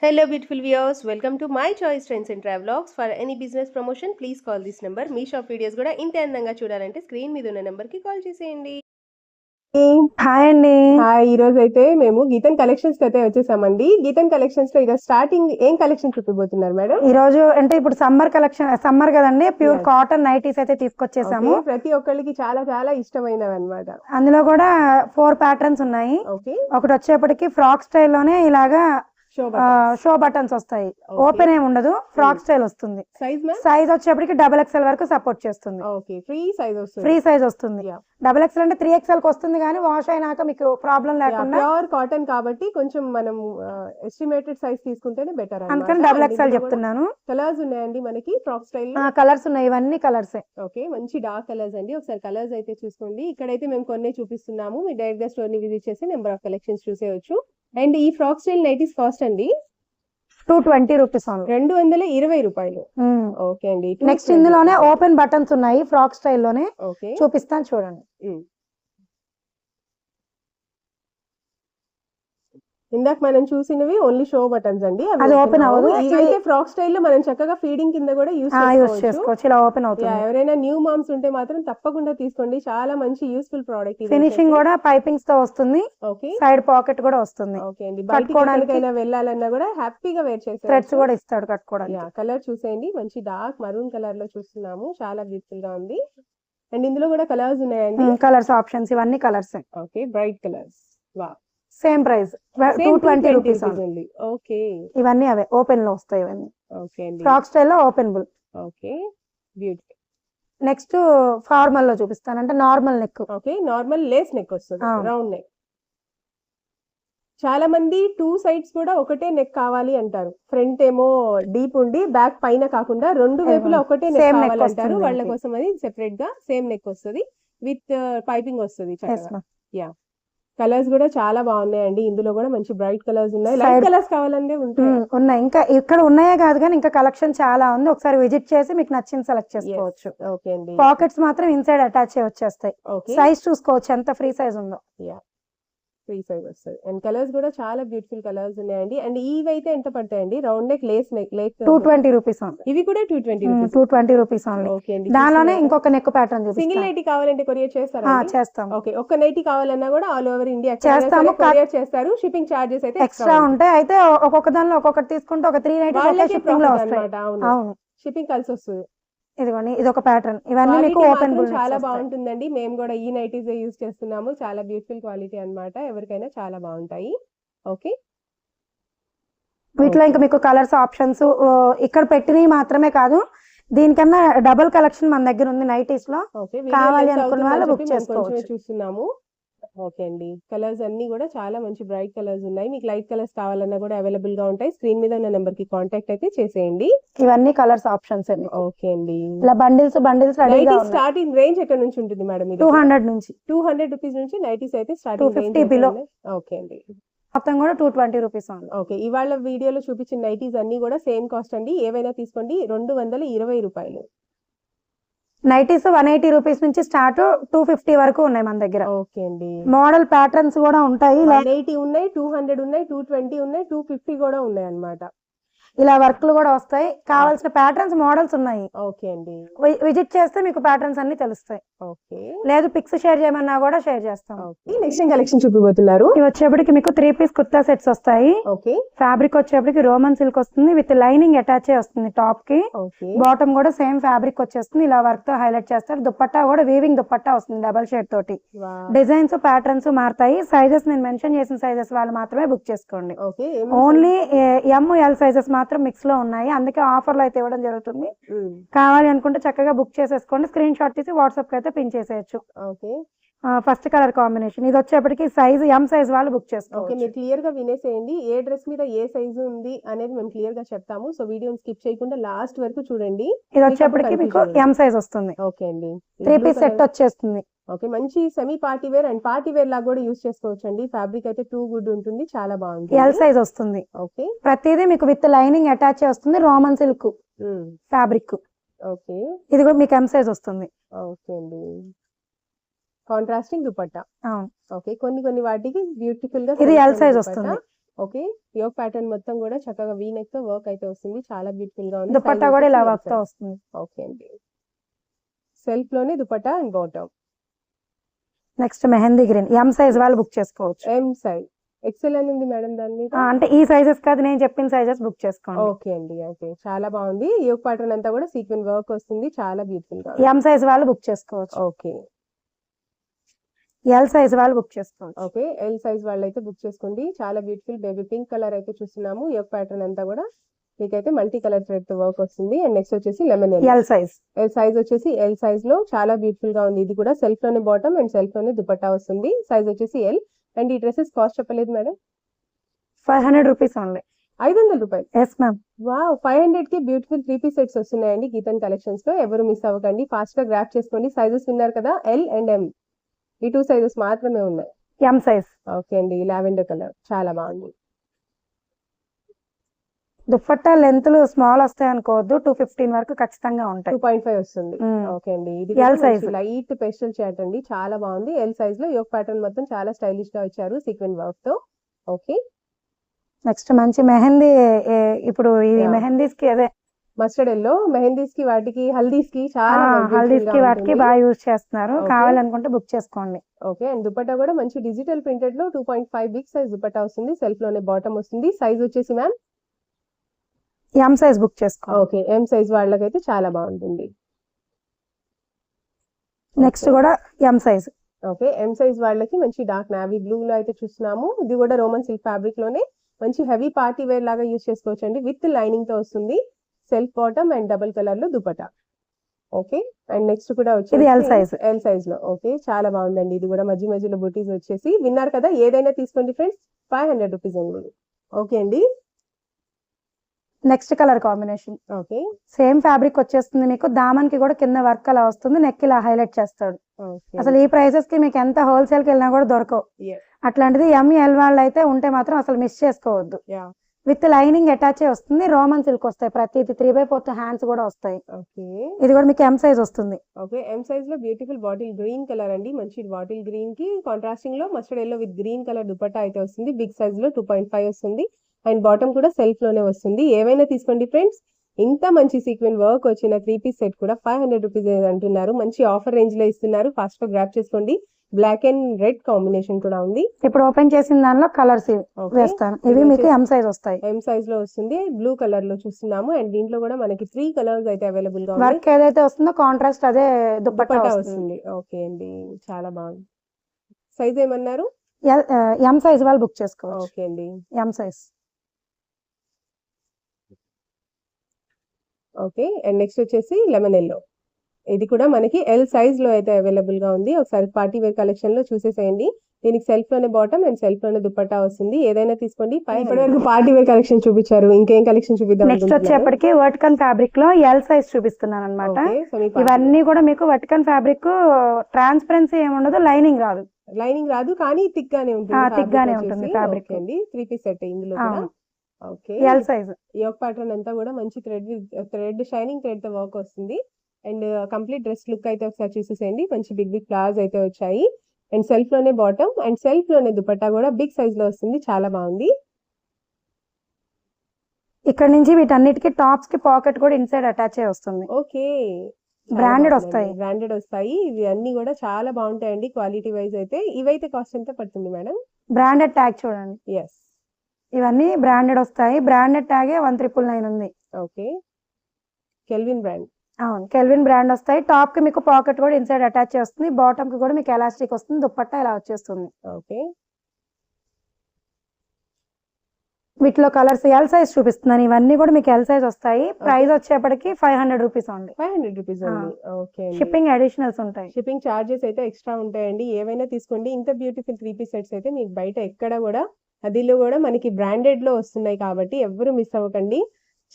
Hello, beautiful viewers. Welcome to my choice trends and travelogs. For any business promotion, please call this number. Me shop videos కూడా ఇంత అందంగా చూడాలంటే screen మీద ఉన్న number కి call చేసేయండి. హాయ్ అండి. హాయ్, ఈ రోజు అయితే మేము గీతన్ కలెక్షన్స్ కి అయితే వచ్చేసామండి. గీతన్ కలెక్షన్స్ లో ఈరోజు స్టార్టింగ్ ఏం కలెక్షన్ చూపిపోతున్నారు మేడం? ఈ రోజు అంటే ఇప్పుడు సమ్మర్ కలెక్షన్, సమ్మర్ కదండి, ప్యూర్ కాటన్ నైటీస్ అయితే తీసుకొచ్చేసాము. ప్రతి ఒక్కరికి చాలా చాలా ఇష్టమైనవి అన్నమాట. అందులో కూడా 4 ప్యాటర్న్స్ ఉన్నాయి. ఒకటి వచ్చేప్పటికి ఫ్రాక్ స్టైల్ లోనే ఇలాగా షో బటన్స్ వస్తాయి. ఓపెన్ ఏమి ఉండదు, ఫ్రాక్ స్టైల్ వస్తుంది. సైజ్ వచ్చేప్పటికి XXL వరకు సపోర్ట్ చేస్తుంది. ఫ్రీ సైజ్ వస్తుంది. XXL అంటే 3XL కి వస్తుంది, కానీ వాష్ అయినాక మీకు ప్రాబ్లం లేకుండా ప్యూర్ కాటన్ కాబట్టి కొంచెం మనం ఎస్టిమేటెడ్ సైజ్ తీసుకుంటేనే బెటర్. అందుకని XXL చెప్తున్నాను. కలర్స్ ఉన్నాయండి మనకి ఫ్రాక్ స్టైల్. కలర్స్ ఉన్నాయి, ఇవన్నీ కలర్స్. ఓకే, మంచి డార్క్ కలర్స్ అండి. ఒకసారి కలర్స్ అయితే చూసుకోండి. ఇక్కడైతే మేము కొన్ని చూపిస్తున్నాము. మీరు డైరెక్ట్ గా స్టోర్ ని విజిట్ చేసి నెంబర్ ఆఫ్ కలెక్షన్స్ చూసేయచ్చు. అండ్ ఈ ఫ్రాక్ స్టైల్ నైటీస్ కాస్ట్ అండి 220 రూపీస్. 220 రూపాయలు. ఓకే అండి. నెక్స్ట్ ఇందులోనే ఓపెన్ బటన్స్ ఉన్నాయి ఫ్రాక్ స్టైల్ లోనే. చూపిస్తాను చూడండి. ఇందాక మనం చూసినవి ఓన్లీ షో బటన్స్ అండి, అది ఓపెన్ అవ్వదు. ఇవైతే ఫ్రాక్ స్టైల్ లో మనం చక్కగా ఫీడింగ్ కింద కూడా యూస్ చేసుకోవచ్చు. ఇలా ఓపెన్ అవుతుంది. ఎవరైనా న్యూ మామ్స్ ఉంటే మాత్రం తప్పకుండా తీసుకోండి. చాలా మంచి యూస్ఫుల్ ప్రోడక్ట్. ఫినిషింగ్ కూడా పైపింగ్స్ తో వస్తుంది. ఓకే, సైడ్ పాకెట్ కూడా వస్తుంది. ఓకే అండి. బయటకైనా వెళ్ళాలన్నా కూడా హ్యాపీగా వేర్ చేస్తారు. థ్రెడ్స్ కూడా ఇస్తాడు కట్టుకోవడానికి. కలర్ చూసేయండి, మంచి డార్క్ మరూన్ కలర్ లో చూస్తున్నాము. చాలా బ్యూటిఫుల్ గా ఉంది. అండ్ ఇందులో కూడా కలర్స్ ఉన్నాయండి. కలర్స్ ఆప్షన్స్ ఇవన్నీ కలర్స్. Okay, bright colours. వా, సేమ్ ప్రైస్ 220 రూపీస్. ఓకే, ఇవన్నీ అవే ఓపెన్ లో వస్తాయి. ఇవన్నీ ఓకే అండి. ఫ్రాక్ స్టైల్ లో openable. Okay, beautiful. Next formal లో చూపిస్తాను, అంటే normal neck. Okay, normal lace neck వస్తుంది, రౌండ్ నెక్. చాలా మంది 2 సైడ్స్ కూడా ఒకటే నెక్ కావాలి అంటారు. ఫ్రంట్ ఏమో డీప్ ఉండి బ్యాక్ పైన కాకుండా 2 వైపులా ఒకటే నెక్ కావాలంటారు. వాళ్ళ కోసం అది సెపరేట్ గా సేమ్ నెక్ వస్తుంది, విత్ పైపింగ్ వస్తుంది. యా, కలర్స్ కూడా చాలా బాగున్నాయండి. ఇందులో కూడా మంచి బ్రైట్ కలర్స్ ఉన్నాయి. లైట్ కలర్స్ కావాలంటే ఉన్నాయి. ఇంకా ఇక్కడ ఉన్నాయే కాదు కానీ ఇంకా కలెక్షన్ చాలా ఉంది. ఒకసారి విజిట్ చేసి మీకు నచ్చింది సెలెక్ట్ చేసుకోవచ్చు. ఓకే అండి. పాకెట్స్ మాత్రం ఇన్సైడ్ అటాచ్ వచ్చేస్తాయి. సైజ్ చూసుకోవచ్చు ఎంత ఫ్రీ సైజ్ ఉందో. ఫ్రీ సైజ్ వస్తుంది. అండ్ కలర్స్ కూడా చాలా బ్యూటిఫుల్ కలర్స్ ఉన్నాయండి. అండ్ ఇవైతే ఎంత పడతాయండి? Round neck Lay's neck 220 rupees. ఇవి కూడా 220 రూపీస్. ఓకే అండి. దానిలోనే ఇంకొక నెక్ ప్యాటర్న్ సింగిల్ నైటీ కావాలంటే కొరియర్ చేస్తారా? చేస్తాం. ఓకే, ఒక్క నైటీ కావాలన్నా కూడా ఆల్ ఓవర్ ఇండియా చేస్తాము, కొరియర్ చేస్తారు. షిప్పింగ్ చార్జెస్ అయితే ఎక్స్ట్రా ఉంటాయి. అయితే ఒక్కొక్క దానిలో ఒక్కొక్కటి తీసుకుంటే ఒక 3 నైటీస్ షిప్పింగ్ లో వస్తాయి. అవును, షిప్పింగ్ కలిసి వస్తుంది. ఇదిగోండి, ఇది ఒక ప్యాటర్న్. ఇవన్నీ మీకు ఓపెన్ చాలా బాగుంటుందండి. మేము కూడా ఈ నైటీస్ యూజ్ చేస్తున్నాము. చాలా బ్యూటిఫుల్ క్వాలిటీ అన్నమాట. ఎవరికైనా చాలా బాగుంటాయి. ఓకే, వీటిలో ఇంకా మీకు కలర్స్ ఆప్షన్స్ ఇక్కడ పెట్టినవి మాత్రమే కాదు, దీనికన్నా డబుల్ కలెక్షన్ మన దగ్గర ఉంది నైటీస్ లో. కావాలి అనుకున్న వాళ్ళు బుక్ చేసుకోవచ్చు. చూస్తున్నాము. ఓకే అండి. కలర్స్ అన్ని కూడా చాలా మంచి బ్రైట్ కలర్స్ ఉన్నాయి. మీకు లైట్ కలర్స్ కావాలన్నా కూడా అవైలబుల్ గా ఉంటాయి. స్క్రీన్ మీద ఉన్న నెంబర్ కి కాంటాక్ట్ అయితే చేసేయండి. ఇవన్నీ కలర్స్ ఆప్షన్స్ అండి. ఓకే అండి. ఇలా బండిల్స్ రెడీగా ఉన్నాయి. స్టార్టింగ్ రేంజ్ ఎక్కడ నుంచి ఉంటుంది మేడం? 200 నుంచి 200 రూపీస్ నుంచి నైటీస్ అయితే స్టార్టింగ్ 250 బిలో. ఓకే అండి. మొత్తం కూడా 220 రూపీస్. ఓకే, ఇవాళ వీడియోలో చూపించిన నైటీస్ అన్ని కూడా సేమ్ కాస్ట్ అండి. ఏవైనా తీసుకోండి, 220 రూపాయలు. నైటీస్ 180 రూపీస్ నుంచి స్టార్ట్ 250 వరకు ఉన్నాయి మన దగ్గర. ఓకే అండి. మోడల్ ప్యాటర్న్స్ కూడా ఉంటాయి. 180 ఉన్నాయి, 200 ఉన్నాయి, 220 ఉన్నాయి, 250 కూడా ఉన్నాయి అన్నమాట. ఇలా వర్క్లు కూడా వస్తాయి. కావాల్సిన ప్యాటర్న్స్ మోడల్స్ ఉన్నాయి. ఓకే అండి. విజిట్ చేస్తే మీకు ప్యాటర్న్స్ అన్ని తెలుస్తాయి. ఓకే, లేదు పిక్స్ షేర్ చేయమన్నా కూడా షేర్ చేస్తాం. నెక్స్ట్ కలెక్షన్ చూపిపోతున్నారు. ఇవి వచ్చేప్పటికి మీకు 3 పీస్ కుర్తా సెట్స్ వస్తాయి. ఓకే, ఫ్యాబ్రిక్ వచ్చేప్పటికి రోమన్ సిల్క్ వస్తుంది, విత్ లైనింగ్ అటాచ్ వస్తుంది టాప్ కి. బాటమ్ కూడా సేమ్ ఫ్యాబ్రిక్ వచ్చేస్తుంది. ఇలా వర్క్ తో హైలైట్ చేస్తారు. దుపట్టా కూడా వీవింగ్ దుపట్టా వస్తుంది డబల్ షేడ్ తోటి. డిజైన్స్ ప్యాటర్న్స్ మారుతాయి. సైజెస్ నేను మెన్షన్ చేసిన సైజెస్ వాళ్ళు మాత్రమే బుక్ చేసుకోండి. ఓన్లీ ML సైజెస్ మాత్రం మిక్స్ లో ఉన్నాయి. అందుకే ఆఫర్ లో అయితే ఇవ్వడం జరుగుతుంది. కావాలి అనుకుంటే చక్కగా బుక్ చేసేసుకోండి. స్క్రీన్ షాట్ తీసి వాట్సాప్ కి అయితే పిన్ చేసేయచ్చు. ఫస్ట్ కలర్ కాంబినేషన్ ఇది వచ్చేప్పటికి సైజ్ M సైజ్ వాళ్ళు బుక్ చేసుకోవచ్చు. మీరు క్లియర్ గా వినేసేయండి. ఏ డ్రెస్ మీద ఏ సైజ్ ఉంది అనేది మేము క్లియర్ గా చెప్తాము. సో వీడియోని స్కిప్ చేయకుండా లాస్ట్ వరకు చూడండి. ఇది వచ్చేప్పటికి మీకు M సైజ్ వస్తుంది. ఓకే అండి. 3 పీస్ సెట్ వచ్చేస్తుంది. ఓకే, మంచి semi party wear and party wear లాగా కూడా యూస్ చేసుకోవచ్చు అండి. ఫ్యాబ్రిక్ అయితే టూ గుడ్ ఉంటుంది, చాలా బాగుంటుంది. L సైజ్ వస్తుంది. ఓకే, ప్రతిదీ మీకు విత్ లైనింగ్ అటాచ్ వస్తుంది. Roman silk fabric. ఓకే, ఇది కూడా మీకు M సైజ్ వస్తుంది. ఓకే అండి. కాంట్రాస్టింగ్ దుపట్టా. ఓకే, కొన్ని వాటికి బ్యూటిఫుల్ గా ఇది L సైజ్ వస్తుంది. ఓకే, యోగ్ ప్యాటర్న్ మొత్తం కూడా చక్కగా వీ నెక్ తో వర్క్ అయితే వస్తుంది, చాలా బ్యూటిఫుల్ గా ఉంది. దుపట్టా కూడా ఇలా వర్క్ తో వస్తుంది. ఓకే అండి, సెల్ఫ్ లోనే dupatta and bottom. Next mehndi green, M size వాళ్ళు బుక్ చేసుకోవచ్చు. ఎం సైజ్, ఎక్సెల్ అని ఉంది మేడం దాని మీద. అంటే ఈ సైజెస్ కాదు, నేను చెప్పిన సైజెస్ బుక్ చేసుకోండి. ఓకే అండి, ఓకే, చాలా బాగుంది. యోగ్ ప్యాటర్న్ అంతా కూడా సీక్వెన్ వర్క్ వస్తుంది, చాలా బ్యూటిఫుల్ గా. ఎం సైజ్ వాళ్ళు బుక్ చేసుకోవచ్చు. ఓకే, ఎల్ సైజ్ వాళ్ళు బుక్ చేసుకోవచ్చు. ఓకే, ఎల్ సైజ్ వాళ్ళు అయితే బుక్ చేసుకోండి. చాలా బ్యూటిఫుల్ బేబీ పింక్ కలర్ అయితే చూస్తున్నాము. యోగ్ ప్యాటర్న్ అంతా కూడా మీకైతే మల్టీ కలర్ థ్రెడ్ తో వర్క్ వస్తుంది. అండ్ నెక్స్ట్ వచ్చేసి lemon L size. L size వచ్చేసి ఎల్ సైజ్ లో చాలా బ్యూటిఫుల్ గా ఉంది. ఇది కూడా సెల్ఫ్ లోనే బాటమ్ అండ్ సెల్ఫ్ లోనే దుపట్టా వస్తుంది. సైజ్ వచ్చేసి ఎల్. అండ్ ఈ డ్రెస్సెస్ కాస్ట్ చెప్పలేదు మేడం. 500 rupees only. 500 రూపాయలు. Yes ma'am. వావ్, 500 కి బ్యూటిఫుల్ 3 పీస్ సెట్స్ వస్తున్నాయండి గీతన్ కలెక్షన్స్ లో. ఎవరు మిస్ అవ్వకండి, ఫాస్ట్ గా గ్రాప్ చేసుకోండి. సైజెస్ విన్నారు కదా, ఎల్ అండ్ ఎం, ఈ 2 సైజెస్ మాత్రమే ఉన్నాయి. M size. ఓకే అండి, లావెండర్ కలర్ చాలా బాగుంది. దుపట్టా లెంత్లు స్మాల్ వస్తాయి అనుకోవద్దు, 215 వరకు ఖచ్చితంగా ఉంటాయి. 2.5 వస్తుంది. ఓకే అండి, ఇది L size. లైట్ పేస్టల్ చాట్ అండి, చాలా బాగుంది. ఎల్ సైజ్ లో యోగ్ ప్యాటర్న్ మొత్తం చాలా స్టైలిష్ గా ఇచ్చారు సీక్వెన్ వర్క్ తో. ఓకే, నెక్స్ట్ మంచి మెహందీ, ఇప్పుడు ఈ Yeah. మెహందీస్ కి అదే మస్టర్డ్ ఎల్లో మెహందీస్ కి వాటికి హల్దీస్ కి చాలా హల్దీస్ కి వాటికి బాగా యూజ్ చేస్తున్నారు. Okay. కావాలనుకుంటే బుక్ చేసుకోండి. ఓకే, అండ్ దుపట్టా కూడా మంచి డిజిటల్ ప్రింటెడ్ లో 2.5 బిగ్ సైజ్ దుపట్టా వస్తుంది. సెల్ఫ్ లోనే బాటమ్ వస్తుంది. సైజ్ వచ్చేసి మ్యామ్ ఎం సైజ్ బుక్ చేసుకోండి. ఓకే, ఎం సైజ్ వాళ్ళకైతే చాలా బాగుంటుంది. నెక్స్ట్ కూడా M size. Okay, M size వాళ్ళకి మంచి డార్క్ నావీ బ్లూ లో అయితే చూస్తున్నాము. ఇది కూడా రోమన్ సిల్క్ ఫ్యాబ్రిక్ లోనే మంచి హెవీ పార్టీ వేర్ లాగా యూజ్ చేసుకోవచ్చు అండి. విత్ లైనింగ్ తో వస్తుంది. Self bottom and double colour లో దుపట్టా. ఓకే, అండ్ నెక్స్ట్ కూడా ఇది L size. వచ్చేసి ఎల్ సైజ్ లో. ఓకే, చాలా బాగుందండి. ఇది కూడా మధ్య మధ్యలో బుటీస్ వచ్చేసి విన్నారు కదా, ఏదైనా తీసుకోండి ఫ్రెండ్స్, 500 రూపీస్ అండి. ఓకే అండి, next colour combination okay same fabric వచ్చేస్తుంది మీకు. దామన్ కి కూడా కింద వర్క్ అలా వస్తుంది, నెక్ ఇలా హైలైట్ చేస్తాడు. ఓకే అసలు ఈ ప్రైసెస్ కి మీకు ఎంత హోల్సేల్ కి వెళ్ళినా కూడా దొరకవు. Yes. అట్లాంటిది ఎంఎల్ వాళ్ళు అయితే ఉంటే మాత్రం అసలు మిస్ చేసుకోవద్దు. యా, విత్ లైనింగ్ అటాచ్ వస్తుంది. రోమన్ సిల్క్ వస్తాయి, ప్రతిది 3/4 హ్యాండ్స్ కూడా వస్తాయి. ఓకే ఇది కూడా మీకు ఎం సైజ్ వస్తుంది. ఓకే, ఎం సైజ్ లో బ్యూటిఫుల్ బాటిల్ గ్రీన్ కలర్ అండి. మంచి బాటిల్ గ్రీన్ కి కాంట్రాస్టింగ్ లో mustard yellow with green colour dupatta అయితే వస్తుంది. బిగ్ సైజ్ లో 2.5 వస్తుంది. అండ్ బాటమ్ కూడా సెల్ఫ్ లోనే వస్తుంది. ఏవైనా తీసుకోండి ఫ్రెండ్స్, ఇంత మంచి సీక్వెన్ వర్క్ వచ్చిన 3 పీస్ సెట్ కూడా 500 రూపీస్ అంటున్నారు. మంచి ఆఫర్ రేంజ్ లో ఇస్తున్నారు. ఫాస్ట్ గా గ్రాప్ చేసుకోండి. బ్లాక్ అండ్ రెడ్ కాంబినేషన్ కూడా ఉంది. ఇప్పుడు ఓపెన్ చేసిన దానిలో కలర్స్ వేస్తాను. ఇవి మీకు ఎం సైజ్ వస్తాయి. ఎం సైజ్ లో వస్తుంది. బ్లూ కలర్ లో చూస్తున్నాము. అండ్ దీంట్లో కూడా మనకి 3 కలర్స్ అయితే అవైలబుల్ గా వర్క్ ఏదైతే వస్తుందో కాంట్రాస్ట్ అదే దుపట్టా దుపట్టా వస్తుంది. వస్తుంది. ఓకే అండి, చాలా బాగుంది. సైజ్ ఏమన్నారు? ఎం సైజ్ వాళ్ళు బుక్ చేసుకోవచ్చు. ఓకే అండి, M size. Okay, and next వచ్చేసి లెమన్ ఎల్లో. ఇది కూడా మనకి ఎల్ సైజ్ లో అయితే అవైలబుల్ గా ఉంది. ఒకసారి పార్టీ వేర్ కలెక్షన్ లో చూసేసేయండి. దీనికి సెల్ఫ్ లోనే బాటమ్ అండ్ సెల్ఫ్ లోనే దుపట్టా వస్తుంది. ఏదైనా తీసుకోండి. ఇప్పటి వరకు పార్టీ వేర్ కలెక్షన్ చూపించారు, ఇంకేం కలెక్షన్ చూపిద్దాం? నెక్స్ట్ వచ్చేప్పటికి వర్టికన్ ఫ్యాబ్రిక్ లో ఎల్ సైజ్ చూపిస్తున్నాను అనమాట. ఇవన్నీ కూడా మీకు వర్టికన్ ఫ్యాబ్రిక్, ట్రాన్స్పరెన్సీ ఏముండదు, లైనింగ్ రాదు. లైనింగ్ రాదు, కానీ థిక్ గానే ఉంటుంది. థిక్ గానే ఉంటుంది ఫ్యాబ్రిక్ అండి. 3 పీస్ సెట్ ఇందులో కూడా. Okay, L size. Yoke pattern అంతా కూడా మంచి థ్రెడ్ షైనింగ్ థ్రెడ్ తో వర్క్ వస్తుంది. అండ్ కంప్లీట్ డ్రెస్ లుక్ అయితే ఒకసారి చూసేసేయండి. మంచి బిగ్ బిగ్ ఫ్లవర్స్ అయితే వచ్చాయి. అండ్ సెల్ఫ్ లోనే బాటమ్ అండ్ సెల్ఫ్ లోనే దుపట్టా కూడా బిగ్ సైజ్ లో వస్తుంది. చాలా బాగుంది. ఇక్కడ నుంచి వీటన్నిటికి టాప్స్ కి పాకెట్ కూడా ఇన్సైడ్ అటాచ్ అయ్యి వస్తుంది. ఓకే, బ్రాండెడ్ వస్తాయి. బ్రాండెడ్ వస్తాయి. ఇవి అన్ని కూడా చాలా బాగుంటాయండి క్వాలిటీ వైజ్ అయితే. ఇవైతే కాస్ట్ ఎంత పడుతుంది మేడం? బ్రాండెడ్ ట్యాగ్ చూడండి. ఎస్, ఇవన్నీ బ్రాండెడ్ వస్తాయి. బ్రాండెడ్ ట్యాగే 1999 ఉంది. Okay, kelvin brand. అవును, కెల్విన్ బ్రాండ్ వస్తాయి. టాప్ కి మీకు పాకెట్ కూడా ఇన్సైడ్ అటాచ్ వస్తుంది. బాటమ్ కి కూడా మీకు ఎలాస్టిక్ వస్తుంది. దుపట్టా ఇలా వచ్చేస్తుంది. ఓకే, వీటిలో కలర్స్ ఎల్ సైజ్ చూపిస్తున్నాను. ఇవన్నీ కూడా మీకు ఎల్ సైజ్ వస్తాయి. ప్రైస్ వచ్చేప్పటికి 500 రూపీస్ ఉంది. 500 రూపీస్ ఉంది. ఓకే, షిప్పింగ్ అడిషనల్స్ ఉంటాయి. షిప్పింగ్ చార్జెస్ అయితే ఎక్స్ట్రా ఉంటాయండి. ఏవైనా తీసుకోండి. ఇంత బ్యూటిఫుల్ 3 పీస్ సెట్స్ అయితే మీకు బయట ఎక్కడ కూడా, అదిలో కూడా మనకి బ్రాండెడ్ లో వస్తున్నాయి కాబట్టి ఎవ్వరు మిస్ అవ్వకండి.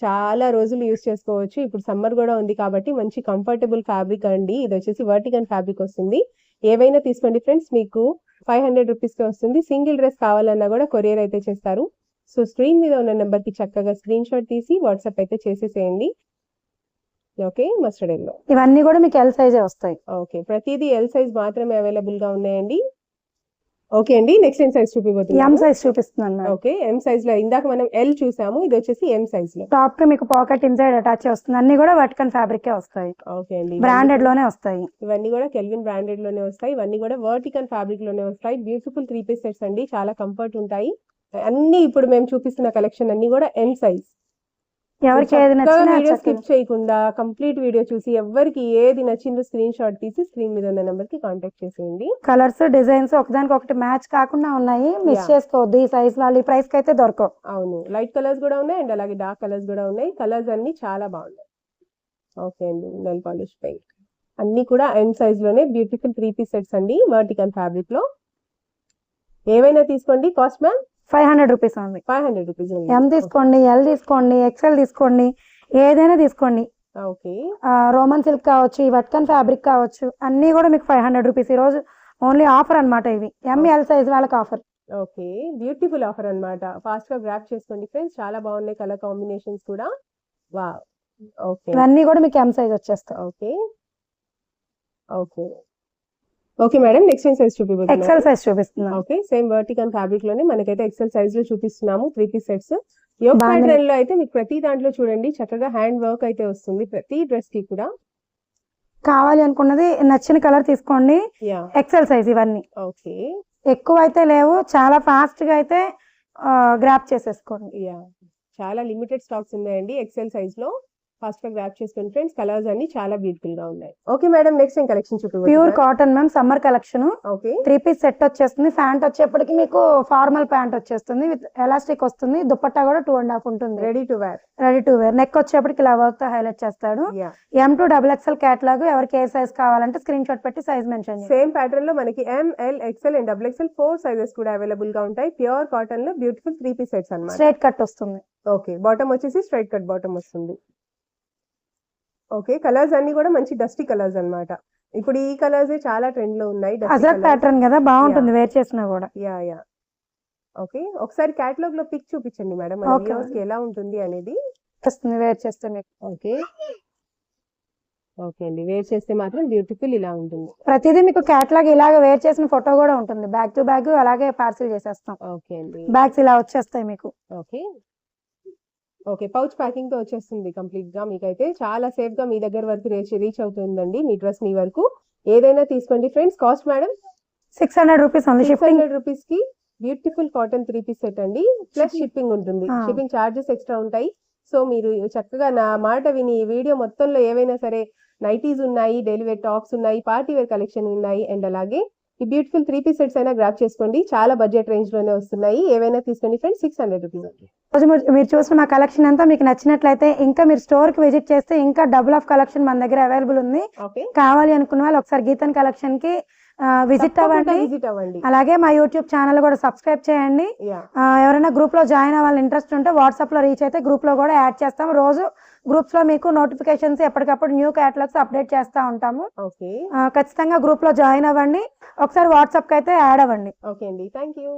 చాలా రోజులు యూస్ చేసుకోవచ్చు. ఇప్పుడు సమ్మర్ కూడా ఉంది కాబట్టి మంచి కంఫర్టబుల్ ఫ్యాబ్రిక్ అండి. ఇది వచ్చేసి వర్టికన్ ఫ్యాబ్రిక్ వస్తుంది. ఏవైనా తీసుకోండి ఫ్రెండ్స్, మీకు 500 రూపీస్ కి వస్తుంది. సింగిల్ డ్రెస్ కావాలన్నా కూడా కొరియర్ అయితే చేస్తారు. సో స్క్రీన్ మీద ఉన్న నెంబర్ కి చక్కగా స్క్రీన్ షాట్ తీసి వాట్సాప్ అయితే చేసేసేయండి. Okay, mustard yellow. ఇవన్నీ కూడా మీకు ఎల్ సైజే వస్తాయి. ఓకే, ప్రతిదీ ఎల్ సైజ్ మాత్రమే అవైలబుల్ గా ఉన్నాయండి. ఓకే అండి, నెక్స్ట్ ఏం సైజ్ ఎం చూపిపోతున్నాము? సైజ్ చూపిస్తున్నాను మేడం. ఓకే, ఎం సైజ్ లో ఇందాక మనం ఎల్ చూసాము, ఇది వచ్చేసి ఎం సైజ్ లో. టాప్ కి మీకు పాకెట్ ఇన్సైడ్ అటాచ్ వస్తుంది, అన్ని కూడా వర్టికన్ ఫ్యాబ్రిక్ వస్తాయి, ఓకే అండి, బ్రాండెడ్ లోనే వస్తాయి. ఇవన్నీ కూడా కెల్విన్ బ్రాండెడ్ లోనే వస్తాయి, ఇవన్నీ కూడా వర్టికల్ ఫ్యాబ్రిక్ లోనే వస్తాయి. బ్యూటిఫుల్ 3 పీస్ సెట్స్ అండి, చాలా కంఫర్ట్ ఉంటాయి అన్ని. ఇప్పుడు మేము చూపిస్తున్న కలెక్షన్ అన్ని కూడా ఎం సైజ్. ఎవరికి ఏది నచ్చినా వీడియో స్కిప్ చేయకుండా కంప్లీట్ వీడియో చూసి ఎవరికి ఏది నచ్చిందో స్క్రీన్ షాట్ తీసి స్క్రీన్ మీద ఉన్న నెంబర్ కి కాంటాక్ట్ చేసేయండి. కలర్స్ డిజైన్స్ ఒకదానికి ఒకటి మ్యాచ్ కాకుండా ఉన్నాయి, మిస్ చేసుకోవద్దు. ఈ సైజ్ వాళ్ళు ఈ ప్రైస్ కి అయితే దొరకవు. అవును, లైట్ కలర్స్ కూడా ఉన్నాయి అండ్ అలాగే డార్క్ కలర్స్ కూడా ఉన్నాయి. కలర్స్ అన్ని చాలా బాగున్నాయి. ఓకే అండి, నెల్ పాలిష్ పెయింట్ అన్ని కూడా ఎం సైజ్ లోనే బ్యూటిఫుల్ 3 పీస్ సెట్స్ అండి, వర్టికల్ ఫ్యాబ్రిక్ లో. ఏవైనా తీసుకోండి, కాస్ట్ మ్యామ్ 500 రూపీస్ ఉంది. 500 రూపీస్. ఎం తీసుకోండి, ఎల్ తీసుకోండి, ఎక్సెల్ తీసుకోండి, ఏదైనా తీసుకోండి. ఓకే, రోమన్ సిల్క్ కావచ్చు, ఈ వర్టికన్ ఫ్యాబ్రిక్ కావచ్చు, అన్ని కూడా మీకు 500 రూపీస్. ఈ రోజు ఓన్లీ ఆఫర్ అన్నమాట ఇవి, ఎంఎల్ సైజ్ వాళ్ళకి ఆఫర్. ఓకే, బ్యూటిఫుల్ ఆఫర్ అన్నమాట. ఫాస్ట్ గా గ్రాప్ చేసుకోండి ఫ్రెండ్స్, చాలా బాగున్నాయి కలర్ కాంబినేషన్స్ కూడా. వావ్, ఓకే, ఇవన్నీ కూడా మీకు ఎం సైజ్ వచ్చేస్తాయి. Okay okay okay madam, next ఏం సైజ్ చూపిస్తున్నాము? ఎక్సెల్ సైజ్ చూపిస్తున్నాను. ఓకే, సేమ్ వర్టికల్ ఫ్యాబ్రిక్ లోనే మనకైతే ఎక్సెల్ సైజ్ లో చూపిస్తున్నాము 3 పీస్ సెట్స్. యోగ్ ప్యాటర్న్ లో అయితే మీకు ప్రతి దాంట్లో చూడండి చక్కగా హ్యాండ్ వర్క్ అయితే వస్తుంది ప్రతి డ్రెస్ కి కూడా. కావాలి అనుకున్నది నచ్చిన కలర్ తీసుకోండి. ఎక్సెల్ సైజ్ ఇవన్నీ. ఓకే, ఎక్కువ అయితే లేవు, చాలా ఫాస్ట్ గా అయితే గ్రాప్ చేసేసుకోండి. చాలా లిమిటెడ్ స్టాక్స్ ఉన్నాయండి ఎక్సెల్ సైజ్ లో, ఫాస్ట్ గా గ్రాప్ చేసుకోండి ఫ్రెండ్స్. కలర్స్ అన్ని చాలా బ్యూటిఫుల్ గా ఉన్నాయి. ఓకే మేడం, నెక్స్ట్ ఏం కలెక్షన్ చూపిస్తారు? Pure cotton ma'am, summer collection. Okay, 3 piece set వచ్చేస్తుంది. ప్యాంట్ వచ్చేప్పటికి మీకు ఫార్మల్ ప్యాంట్ వచ్చేస్తుంది, విత్ ఎలాస్టిక్ వస్తుంది. దుపట్టా కూడా 2.5 ఉంటుంది, రెడీ టు వేర్. నెక్ వచ్చేప్పటికి ఇలా వర్క్ తో హైలైట్ చేస్తాడు. M to XXL catalogue. ఎవరికి ఏ సైజ్ కావాలంటే స్క్రీన్ షాట్ పెట్టి సైజ్ మెన్షన్ చేయండి. సేమ్ ప్యాటర్న్ లో మనకి ML, XL and XXL 4 sizes కూడా అవైలబుల్ గా ఉంటాయి. ప్యూర్ కాటన్ లో బ్యూటిఫుల్ 3 పీస్ సెట్స్ అన్నమాట. స్ట్రైట్ కట్ వస్తుంది. ఓకే, బాటమ్ వచ్చేసి స్ట్రైట్ కట్ బాటమ్ వస్తుంది. ఓకే, కలర్స్ అన్ని కూడా మంచి డస్టీ కలర్స్ అన్నమాట. ఇప్పుడు ఈ కలర్స్ చాలా ట్రెండ్ లో ఉన్నాయి. అజరక్ ప్యాటర్న్ కదా, బాగుంటుంది వేర్ చేసినా కూడా. యా ఓకే, ఒకసారి కేటలాగ్ లో పిక్ చూపించండి మేడం, మన వ్యూవర్స్ కి ఎలా ఉంటుంది అనేది. వేర్ చేస్తే మీకు. ఓకే ఓకే అండి, వేర్ చేస్తే మాత్రం బ్యూటిఫుల్ ఇలా ఉంటుంది. ప్రతిదీ మీకు కేటలాగ్ ఇలాగ వేర్ చేసిన ఫోటో కూడా ఉంటుంది, బ్యాక్ టు బ్యాగ్ అలాగే పార్సిల్ చేసేస్తాం. ఓకే అండి, బ్యాగ్స్ ఇలా వచ్చేస్తాయి మీకు. ఓకే ఓకే, పౌచ్ ప్యాకింగ్ తో వచ్చేస్తుంది కంప్లీట్ గా. మీకైతే చాలా సేఫ్ గా మీ దగ్గర వరకు రీచ్ అవుతుందండి, మీ డ్రెస్ మీ వరకు. ఏదైనా తీసుకోండి ఫ్రెండ్స్. కాస్ట్ మేడం 600 రూపీస్ ఉంది. 600 రూపీస్ కి బ్యూటిఫుల్ కాటన్ 3 పీస్ సెట్ అండి, ప్లస్ షిప్పింగ్ ఉంటుంది. షిప్పింగ్ చార్జెస్ ఎక్స్ట్రా ఉంటాయి. సో మీరు చక్కగా నా మాట విని ఈ వీడియో మొత్తంలో ఏవైనా సరే నైటీస్ ఉన్నాయి, డైలీ వేర్ టాప్స్ ఉన్నాయి, పార్టీ వేర్ కలెక్షన్ ఉన్నాయి అండ్ అలాగే ఈ బ్యూటిఫుల్ 3 పీస్ సెట్స్ అయినా గ్రాప్ చేసుకోండి. చాలా బడ్జెట్ రేంజ్ లోనే వస్తున్నాయి. ఏవైనా తీసుకోండి ఫ్రెండ్స్, 600 రూపీస్. మీరు చూసిన మా కలెక్షన్ అంతా మీకు నచ్చినట్లయితే ఇంకా మీరు స్టోర్ కి విజిట్ చేస్తే ఇంకా డబుల్ ఆఫ్ కలెక్షన్ మన దగ్గర అవైలబుల్ ఉంది. కావాలి అనుకున్న వాళ్ళు ఒకసారి గీతన్ కలెక్షన్ కి విజిట్ అవ్వండి. అలాగే మా యూట్యూబ్ ఛానల్ కూడా సబ్స్క్రైబ్ చేయండి. ఎవరైనా గ్రూప్ లో జాయిన్ అవ్వాలని ఇంట్రెస్ట్ ఉంటే వాట్సాప్ లో రీచ్ అయితే గ్రూప్ లో కూడా యాడ్ చేస్తాం. రోజు గ్రూప్స్ లో మీకు నోటిఫికేషన్స్ ఎప్పటికప్పుడు న్యూ కేటలాగ్స్ అప్డేట్ చేస్తా ఉంటాము. ఖచ్చితంగా గ్రూప్ లో జాయిన్ అవ్వండి. ఒకసారి వాట్సాప్ కి అయితే యాడ్ అవ్వండి. ఓకే అండి, థ్యాంక్ యూ.